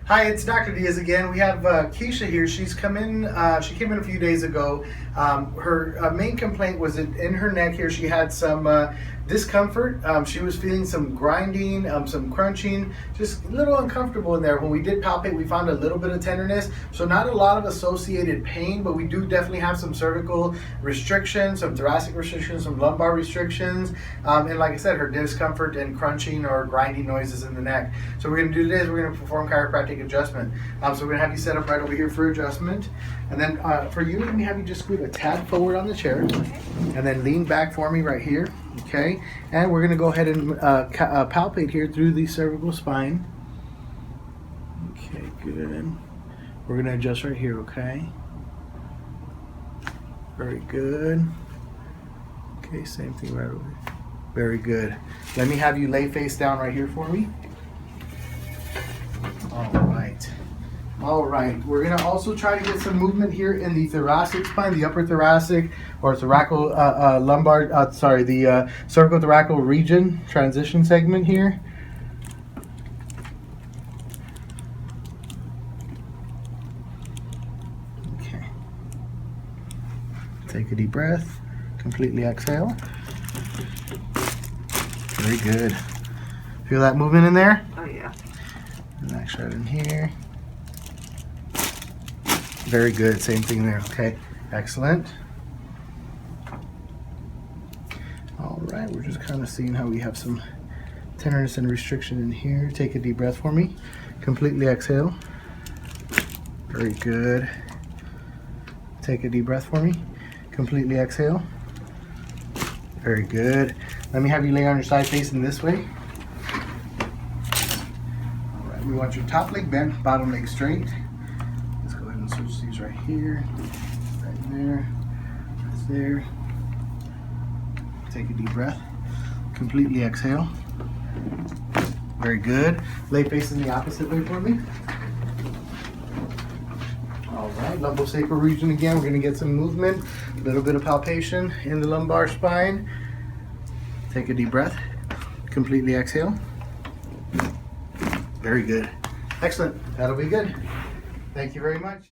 Hi, it's Dr. Diaz again. We have Keisha here. She's come in. She came in a few days ago. Her main complaint was that in her neck here. She had some discomfort. She was feeling some grinding, some crunching, just a little uncomfortable in there. When we did palpate, we found a little bit of tenderness. So not a lot of associated pain, but we do definitely have some cervical restrictions, some thoracic restrictions, some lumbar restrictions, and like I said, her discomfort and crunching or grinding noises in the neck. So what we're going to do today is we're going to perform chiropractic adjustment. So we're going to have you set up right over here for adjustment. And then for you, let me have you just scoot a tad forward on the chair. Okay. And then lean back for me right here. Okay. And we're going to go ahead and palpate here through the cervical spine. Okay, good. We're going to adjust right here, okay? Very good. Okay, same thing right over here. Very good. Let me have you lay face down right here for me. All right, we're gonna also try to get some movement here in the thoracic spine, the upper thoracic or thoracic lumbar, the cervicothoracic region transition segment here. Okay. Take a deep breath, completely exhale. Very good. Feel that movement in there? Oh yeah. Relax right in here. Very good, same thing there, okay. Excellent. All right, we're just kind of seeing how we have some tenderness and restriction in here. Take a deep breath for me. Completely exhale. Very good. Take a deep breath for me. Completely exhale. Very good. Let me have you lay on your side facing this way. All right, we want your top leg bent, bottom leg straight. Let's go ahead and switch these right here, right there, right there. Take a deep breath. Completely exhale. Very good. Lay facing the opposite way for me. All right, lumbosacral region again. We're going to get some movement, a little bit of palpation in the lumbar spine. Take a deep breath. Completely exhale. Very good. Excellent. That'll be good. Thank you very much.